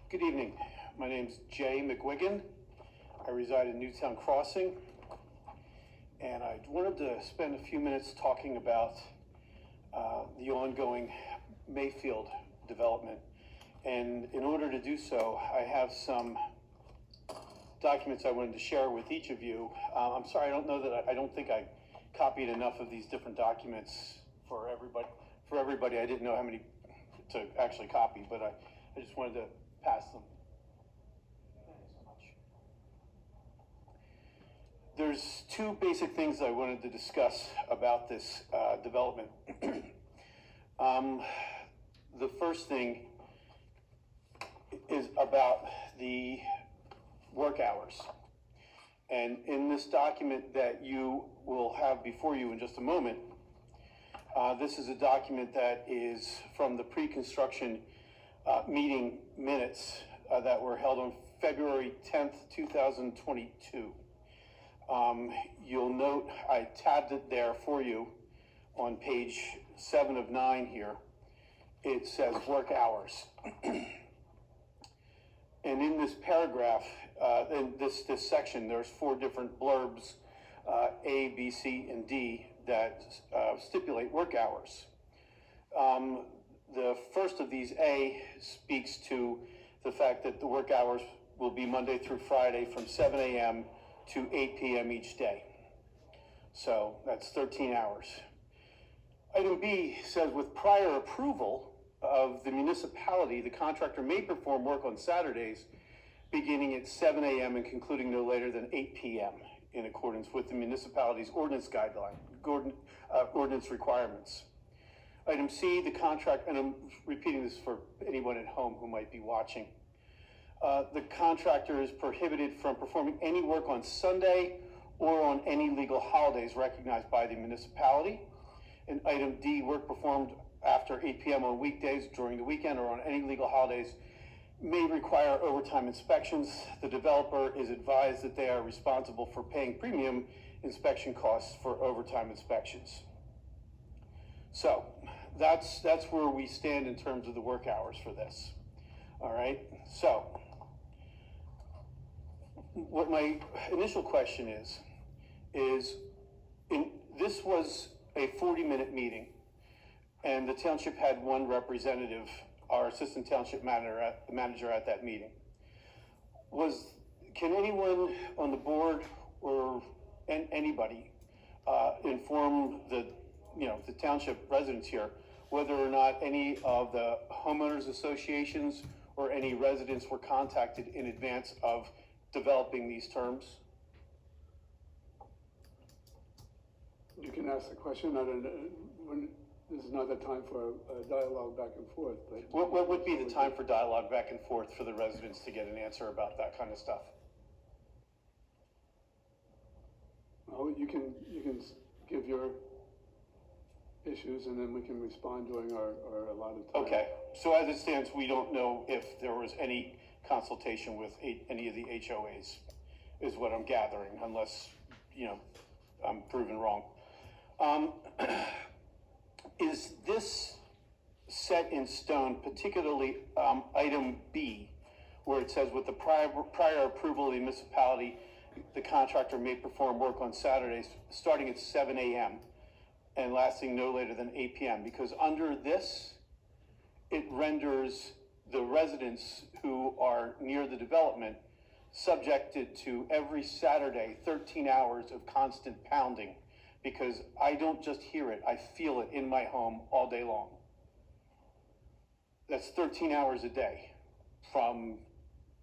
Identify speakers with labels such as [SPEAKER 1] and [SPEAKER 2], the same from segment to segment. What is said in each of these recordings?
[SPEAKER 1] Good evening. My name's Jay Mcguigan. I reside in Newtown Crossing, and I wanted to spend a few minutes talking about the ongoing Mayfield development. And in order to do so, I have some documents I wanted to share with each of you. I'm sorry, I don't think I copied enough of these different documents for everybody. I didn't know how many to actually copy, but I just wanted to pass them. Thank you so much. There's two basic things I wanted to discuss about this development. The first thing is about the work hours. And in this document that you will have before you in just a moment, this is a document that is from the pre-construction meeting minutes that were held on February 10th, 2022. You'll note I tabbed it there for you on page 7 of 9 here. It says work hours. And in this paragraph, in this section, there's 4 different blurbs, A, B, C, and D, that stipulate work hours. The first of these, A, speaks to the fact that the work hours will be Monday through Friday from 7 a.m. to 8 p.m. each day. So that's 13 hours. Item B says, with prior approval of the municipality, the contractor may perform work on Saturdays beginning at 7 a.m. and concluding no later than 8 p.m. in accordance with the municipality's ordinance ordinance requirements. Item C, the contract, and I'm repeating this for anyone at home who might be watching. The contractor is prohibited from performing any work on Sunday or on any legal holidays recognized by the municipality. And item D, work performed after 8 p.m. on weekdays, during the weekend, or on any legal holidays may require overtime inspections. The developer is advised that they are responsible for paying premium inspection costs for overtime inspections. So that's where we stand in terms of the work hours for this. All right, so what my initial question is this was a 40-minute meeting, and the township had one representative, our assistant township manager at that meeting. Can anyone on the board or anybody inform the township residents here whether or not any of the homeowners associations or any residents were contacted in advance of developing these terms?
[SPEAKER 2] You can ask the question. This is not the time for a dialogue back and forth. But
[SPEAKER 1] what would be the time for dialogue back and forth for the residents to get an answer about that kind of stuff?
[SPEAKER 2] Well, you can give your issues, and then we can respond during our allotted time.
[SPEAKER 1] Okay, so as it stands, we don't know if there was any consultation with any of the HOAs, is what I'm gathering, unless, I'm proven wrong. Is this set in stone, particularly item B, where it says with the prior approval of the municipality, the contractor may perform work on Saturdays starting at 7 a.m. and lasting no later than 8 p.m. Because under this, it renders the residents who are near the development subjected to every Saturday 13 hours of constant pounding, because I don't just hear it, I feel it in my home all day long. That's 13 hours a day from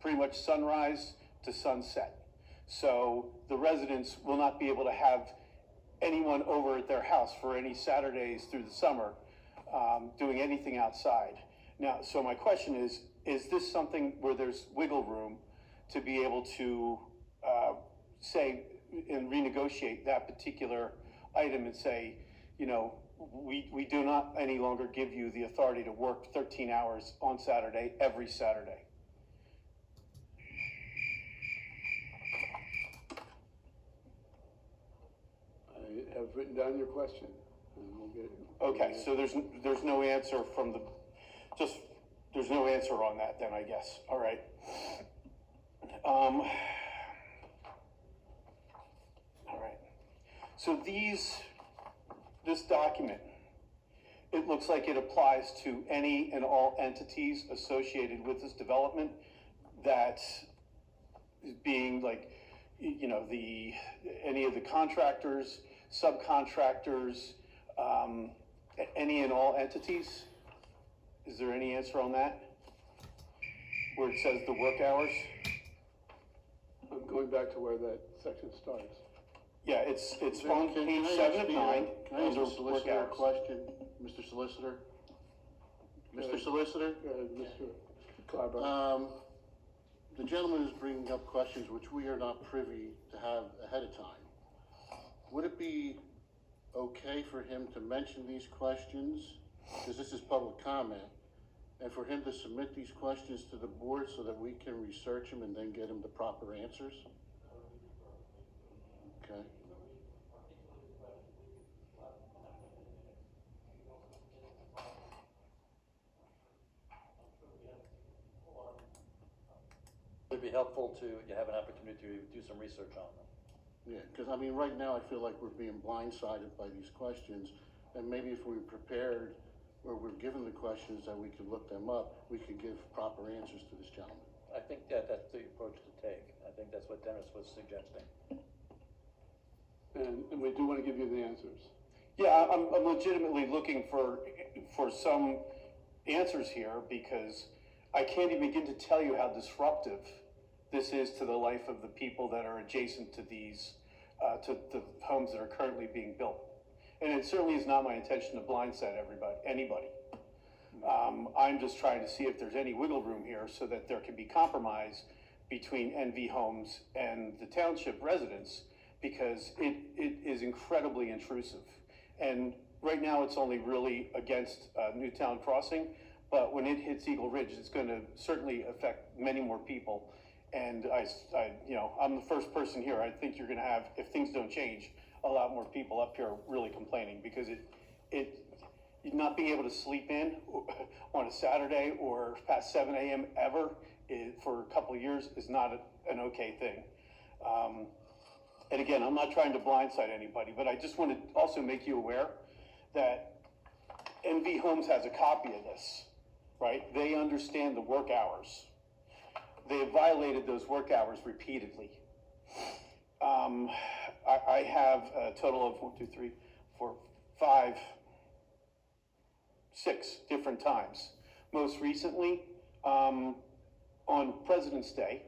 [SPEAKER 1] pretty much sunrise to sunset. So the residents will not be able to have anyone over at their house for any Saturdays through the summer doing anything outside. Now, so my question is this something where there's wiggle room to be able to say and renegotiate that particular item and say, we do not any longer give you the authority to work 13 hours on Saturday, every Saturday?
[SPEAKER 2] I have written down your question, and we'll get it.
[SPEAKER 1] Okay, so there's no answer from the, just there's no answer on that then, I guess. All right. All right. So this document, it looks like it applies to any and all entities associated with this development that is being like, you know, any of the contractors, subcontractors, any and all entities. Is there any answer on that? Where it says the work hours?
[SPEAKER 2] I'm going back to where that section starts.
[SPEAKER 1] Yeah, it's on
[SPEAKER 3] Can
[SPEAKER 1] page
[SPEAKER 3] I
[SPEAKER 1] 7
[SPEAKER 3] ask
[SPEAKER 1] of 9.
[SPEAKER 3] Can I ask
[SPEAKER 1] under
[SPEAKER 3] the
[SPEAKER 1] work
[SPEAKER 3] solicitor a
[SPEAKER 1] hours.
[SPEAKER 3] question, Mr. Solicitor? Mr. Solicitor?
[SPEAKER 2] Mr. Clyburn.
[SPEAKER 3] The gentleman is bringing up questions which we are not privy to have ahead of time. Would it be okay for him to mention these questions, because this is public comment, and for him to submit these questions to the board so that we can research them and then get him the proper answers? Okay.
[SPEAKER 4] It'd be helpful to have an opportunity to do some research on them.
[SPEAKER 3] Yeah, because I mean, right now I feel like we're being blindsided by these questions, and maybe if we prepared or we're given the questions that we could look them up, we could give proper answers to this gentleman.
[SPEAKER 4] I think that that's the approach to take. I think that's what Dennis was suggesting.
[SPEAKER 2] And we do want to give you the answers.
[SPEAKER 1] Yeah, I'm legitimately looking for some answers here, because I can't even begin to tell you how disruptive this is to the life of the people that are adjacent to these, to the homes that are currently being built. And it certainly is not my intention to blindside anybody. I'm just trying to see if there's any wiggle room here so that there can be compromise between NV Homes and the township residents, because it is incredibly intrusive. And right now it's only really against Newtown Crossing, but when it hits Eagle Ridge, it's going to certainly affect many more people. And I'm the first person here. I think you're going to have, if things don't change, a lot more people up here really complaining, because not being able to sleep in on a Saturday or past 7 a.m. ever for a couple of years is not an okay thing. And again, I'm not trying to blindside anybody, but I just want to also make you aware that NV Homes has a copy of this, right? They understand the work hours. They have violated those work hours repeatedly. I have a total of 6 different times. Most recently, on President's Day,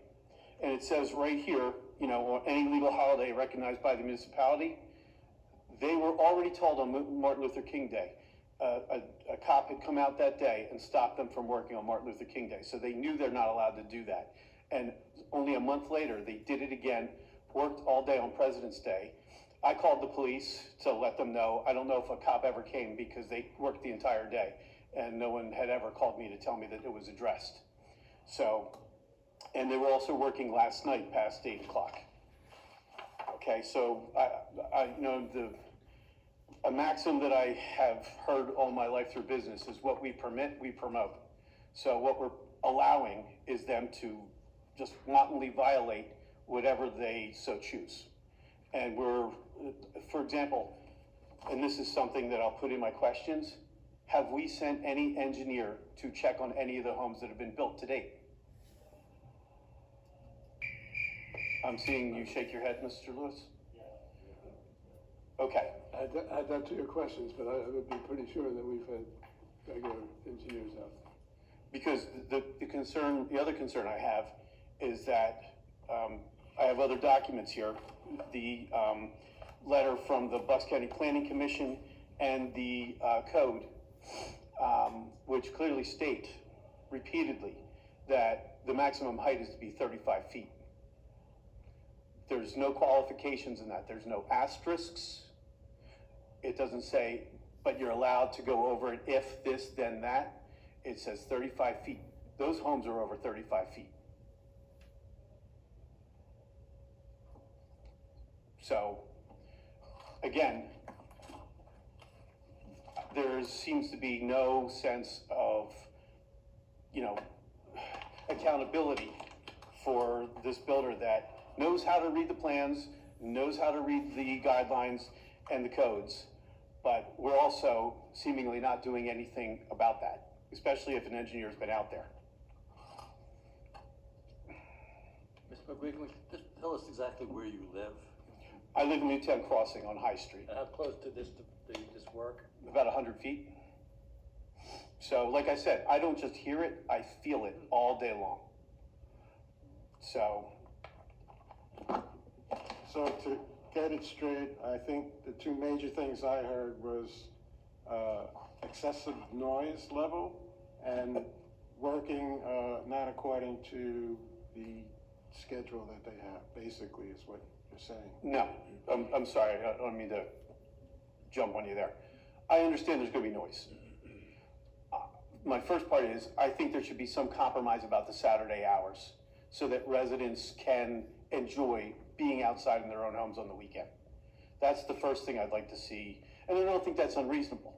[SPEAKER 1] and it says right here, you know, on any legal holiday recognized by the municipality, they were already told on Martin Luther King Day. A cop had come out that day and stopped them from working on Martin Luther King Day. So they knew they're not allowed to do that. And only a month later, they did it again, worked all day on President's Day. I called the police to let them know. I don't know if a cop ever came, because they worked the entire day and no one had ever called me to tell me that it was addressed. So, and they were also working last night past 8 o'clock. Okay, so I know a maxim that I have heard all my life through business is what we permit, we promote. So what we're allowing is them to just wantonly violate whatever they so choose. And we're, for example, and this is something that I'll put in my questions, have we sent any engineer to check on any of the homes that have been built to date? I'm seeing you shake your head, Mr. Lewis. Okay.
[SPEAKER 2] Add that to your questions, but I would be pretty sure that we've had regular engineers out.
[SPEAKER 1] Because the other concern I have is that I have other documents here. The letter from the Bucks County Planning Commission and the code, which clearly state repeatedly that the maximum height is to be 35 feet. There's no qualifications in that. There's no asterisks. It doesn't say, but you're allowed to go over it if this, then that. It says 35 feet. Those homes are over 35 feet. So, again, there seems to be no sense of, accountability for this builder that knows how to read the plans, knows how to read the guidelines and the codes, but we're also seemingly not doing anything about that, especially if an engineer's been out there.
[SPEAKER 4] Mr. Mcquigan, just tell us exactly where you live,
[SPEAKER 1] I live in Newtown Crossing on High Street,
[SPEAKER 4] and how close to this work?
[SPEAKER 1] about 100 feet. So, like I said, I don't just hear it, I feel it all day long. So,
[SPEAKER 5] So to get it straight, I think the two major things I heard was excessive noise level and working not according to the schedule that they have, basically is what you're saying.
[SPEAKER 1] no, I'm sorry, I don't mean to jump on you there. I understand there's gonna be noise. My first part is, I think there should be some compromise about the Saturday hours so that residents can enjoy being outside in their own homes on the weekend. That's the first thing I'd like to see, and I don't think that's unreasonable.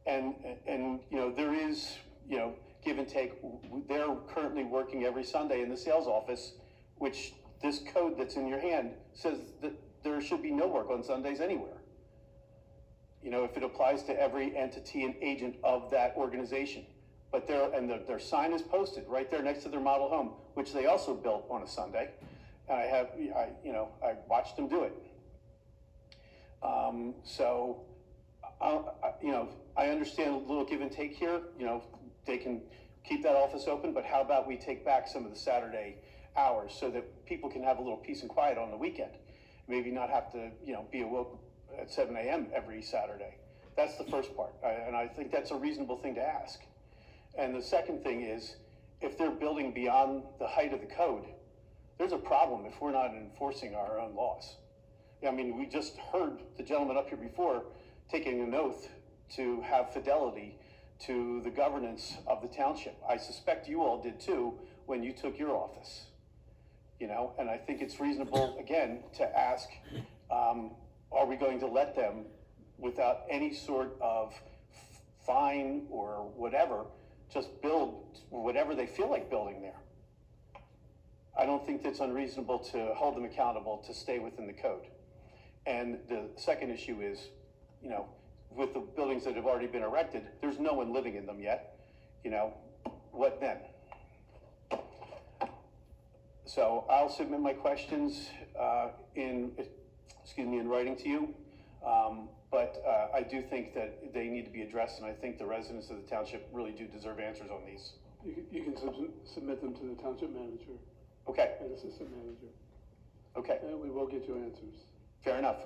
[SPEAKER 1] And there is, give and take. They're currently working every Sunday in the sales office, which this code that's in your hand says that there should be no work on Sundays anywhere. If it applies to every entity and agent of that organization. But their sign is posted right there next to their model home, which they also built on a Sunday. And I watched them do it. I understand a little give and take here. They can keep that office open, but how about we take back some of the Saturday hours so that people can have a little peace and quiet on the weekend? Maybe not have to, be awoke at 7 a.m. every Saturday. That's the first part, and I think that's a reasonable thing to ask. And the second thing is, if they're building beyond the height of the code, there's a problem if we're not enforcing our own laws. I mean, we just heard the gentleman up here before taking an oath to have fidelity to the governance of the township. I suspect you all did too when you took your office. And I think it's reasonable, again, to ask, are we going to let them, without any sort of fine or whatever, just build whatever they feel like building there? I don't think that's unreasonable to hold them accountable to stay within the code. And the second issue is, with the buildings that have already been erected, there's no one living in them yet. What then? So I'll submit my questions in writing to you. But I do think that they need to be addressed, and I think the residents of the township really do deserve answers on these.
[SPEAKER 2] You can submit them to the township manager
[SPEAKER 1] Okay,
[SPEAKER 2] and assistant manager,
[SPEAKER 1] okay,
[SPEAKER 2] and we will get you answers.
[SPEAKER 1] fair enough.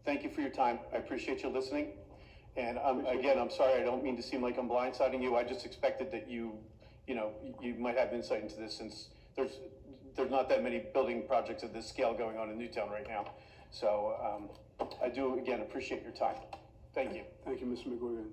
[SPEAKER 1] Thank you for your time. I appreciate you listening. And again, I'm sorry, I don't mean to seem like I'm blindsiding you. I just expected that you might have insight into this, since there's not that many building projects of this scale going on in Newtown right now. So I do, again, appreciate your time. Thank you.
[SPEAKER 2] Thank you, Mr. McGuigan.